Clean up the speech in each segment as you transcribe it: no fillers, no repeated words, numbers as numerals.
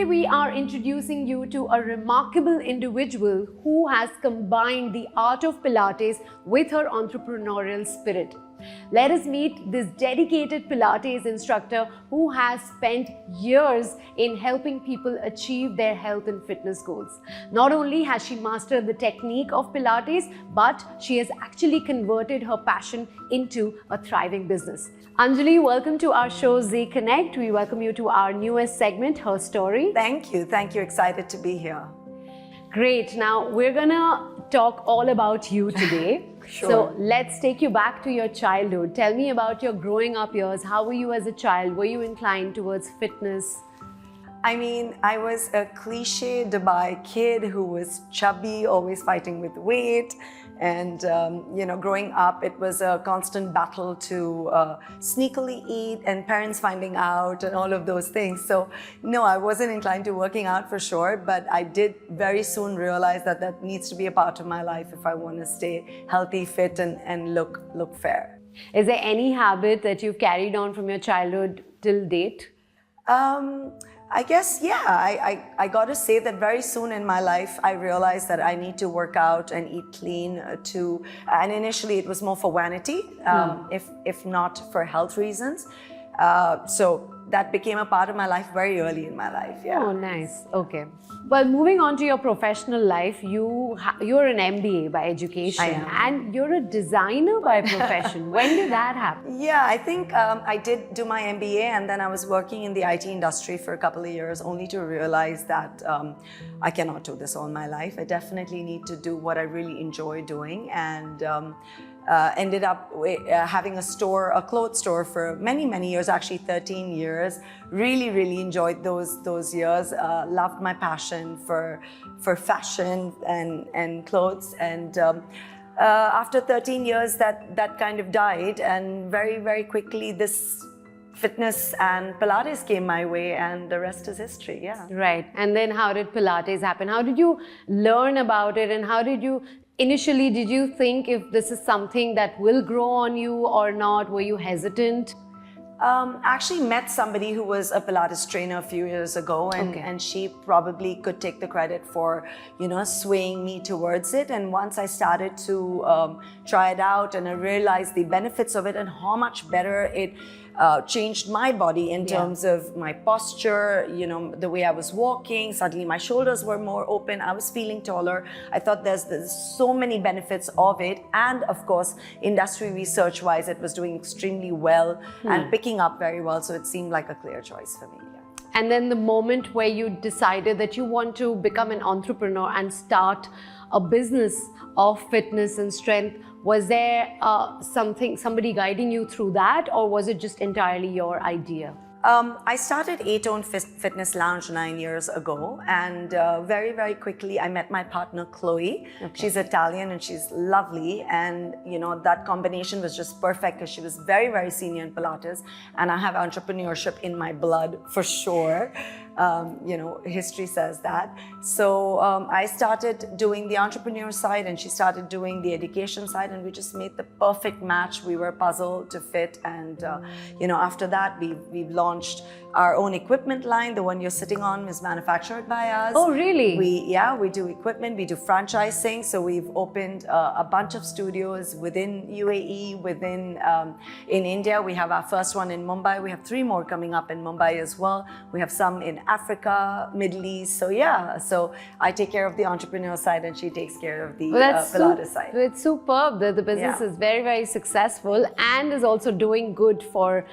we are introducing you to a remarkable individual who has combined the art of Pilates with her entrepreneurial spirit. Let us meet this dedicated Pilates instructor who has spent years in helping people achieve their health and fitness goals. Not only has she mastered the technique of Pilates, but she has actually converted her passion into a thriving business. Anjali, welcome to our show Z Connect. We welcome you to our newest segment, Her Story. Thank you. Thank you. Excited to be here. Great. Now we're gonna talk all about you today. Sure. So let's take you back to your childhood. Tell me about your growing up years. How were you as a child? Were you inclined towards fitness? I mean, I was a cliche Dubai kid who was chubby, always fighting with weight. And, growing up, it was a constant battle to sneakily eat and parents finding out and all of those things. So, no, I wasn't inclined to working out for sure, but I did very soon realize that that needs to be a part of my life if I want to stay healthy, fit, and look fair. Is there any habit that you've carried on from your childhood till date? I guess, yeah, I got to say that very soon in my life, I realized that I need to work out and eat clean and initially it was more for vanity, if not for health reasons. So that became a part of my life very early in my life, yeah. Oh, nice. Okay. Well, moving on to your professional life, you're an MBA by education. I am. And you're a designer by profession. When did that happen? Yeah, I think I did do my MBA and then I was working in the IT industry for a couple of years only to realize that I cannot do this all my life. I definitely need to do what I really enjoy doing, and ended up having a clothes store for many years, actually 13 years. Really enjoyed those years. Loved my passion for fashion and clothes. And after 13 years, that kind of died. And very quickly, this fitness and Pilates came my way, and the rest is history. Yeah. Right. And then how did Pilates happen? How did you learn about it, and how did you initially, did you think if this is something that will grow on you or not? Were you hesitant? Actually met somebody who was a Pilates trainer a few years ago, and she probably could take the credit for, swaying me towards it. And once I started to try it out and I realized the benefits of it and how much better it changed my body in terms of my posture, the way I was walking. Suddenly my shoulders were more open. I was feeling taller. I thought there's so many benefits of it. And of course, industry research wise, it was doing extremely well and picking up very well. So it seemed like a clear choice for me. Yeah. And then the moment where you decided that you want to become an entrepreneur and start a business of fitness and strength, was there somebody guiding you through that, or was it just entirely your idea? I started A-Tone Fitness Lounge 9 years ago, and very quickly I met my partner Chloe. Okay. She's Italian and she's lovely, and that combination was just perfect because she was very senior in Pilates, and I have entrepreneurship in my blood for sure. History says that. So I started doing the entrepreneur side and she started doing the education side, and we just made the perfect match. We were a puzzle to fit, and after that we've launched our own equipment line. The one you're sitting on is manufactured by us. Oh, really? We do equipment, we do franchising. So we've opened a bunch of studios within UAE, in India. We have our first one in Mumbai. We have 3 more coming up in Mumbai as well. We have some in Africa, Middle East. So yeah, so I take care of the entrepreneur side and she takes care of the Pilates side. It's superb. The business is very successful and is also doing good for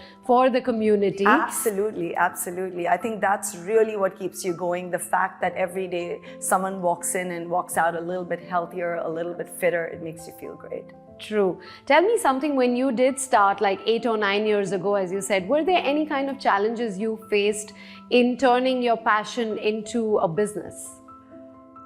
the community. Absolutely. I think that's really what keeps you going. The fact that every day someone walks in and walks out a little bit healthier, a little bit fitter, it makes you feel great. True. Tell me something, when you did start like 8 or 9 years ago, as you said, were there any kind of challenges you faced in turning your passion into a business?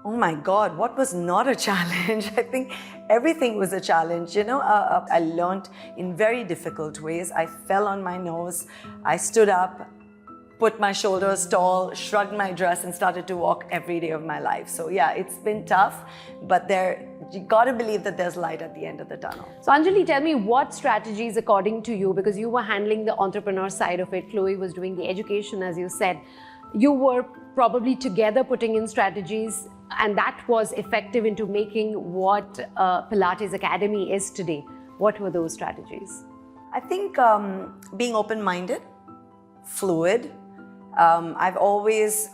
Oh my God, what was not a challenge? I think everything was a challenge. I learned in very difficult ways. I fell on my nose. I stood up, put my shoulders tall, shrugged my dress, and started to walk every day of my life. So yeah, it's been tough, but you gotta believe that there's light at the end of the tunnel. So Anjali, tell me what strategies, according to you, because you were handling the entrepreneur side of it, Chloe was doing the education, as you said. you were probably together putting in strategies, and that was effective into making what Pilates Academy is today. What were those strategies? I think being open-minded, fluid. I've always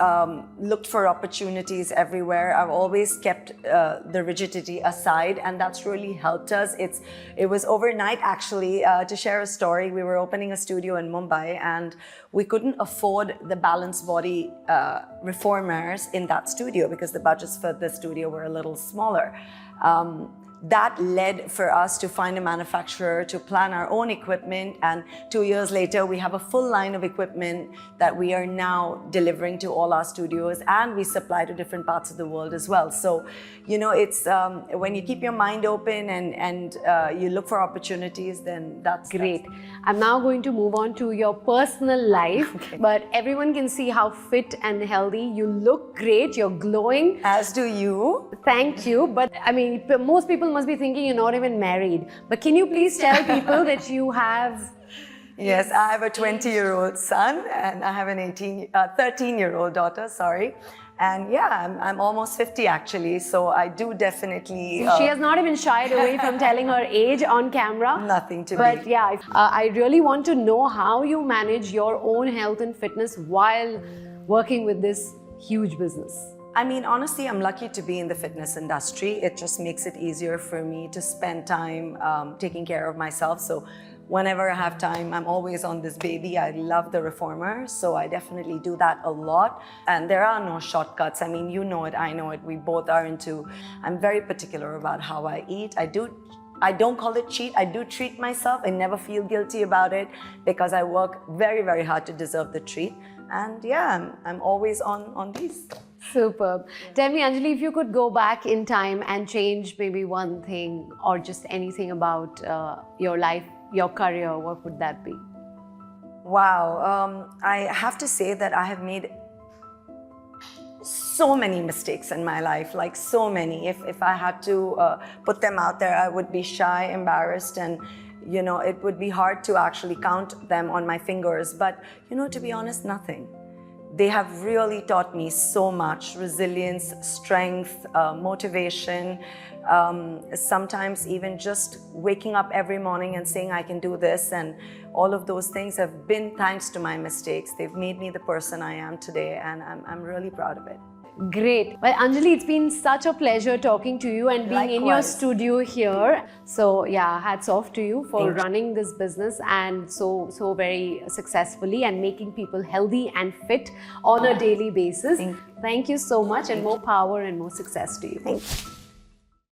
looked for opportunities everywhere. I've always kept the rigidity aside, and that's really helped us. It was overnight, actually. To share a story, we were opening a studio in Mumbai, and we couldn't afford the balanced body reformers in that studio because the budgets for the studio were a little smaller. That led for us to find a manufacturer to plan our own equipment, and 2 years later we have a full line of equipment that we are now delivering to all our studios, and we supply to different parts of the world as well. So, you know, it's when you keep your mind open and you look for opportunities, then that's great. I'm now going to move on to your personal life, okay. But everyone can see how fit and healthy you look. Great, you're glowing. As do you. Thank you. But I mean, most people must be thinking you're not even married. But can you please tell people that you have... Yes, I have a 20-year-old son and I have an 13-year-old daughter, sorry. And yeah, I'm almost 50 actually, so I do definitely... She has not even shied away from telling her age on camera. Nothing to But be. yeah, I really want to know how you manage your own health and fitness while working with this huge business. I mean, honestly, I'm lucky to be in the fitness industry. It just makes it easier for me to spend time taking care of myself. So whenever I have time, I'm always on this baby. I love the reformer, so I definitely do that a lot. And there are no shortcuts. I mean, you know it, I know it. We both are into, I'm very particular about how I eat. I don't call it cheat. I do treat myself. I never feel guilty about it because I work very, very hard to deserve the treat. And yeah, I'm always on these. Superb. Tell me, Anjali, if you could go back in time and change maybe one thing or just anything about your life, your career, what would that be? Wow. I have to say that I have made so many mistakes in my life, like so many. If I had to put them out there, I would be shy, embarrassed, and you know, it would be hard to actually count them on my fingers. But you know, to be honest, nothing. They have really taught me so much: resilience, strength, motivation. Sometimes even just waking up every morning and saying I can do this, and all of those things have been thanks to my mistakes. They've made me the person I am today, and I'm really proud of it. Great. Well, Anjali, it's been such a pleasure talking to you and being in your studio here. So yeah, hats off to you for running this business and so very successfully and making people healthy and fit on a daily basis. Thank you so much, and more power and more success to you. Thank you.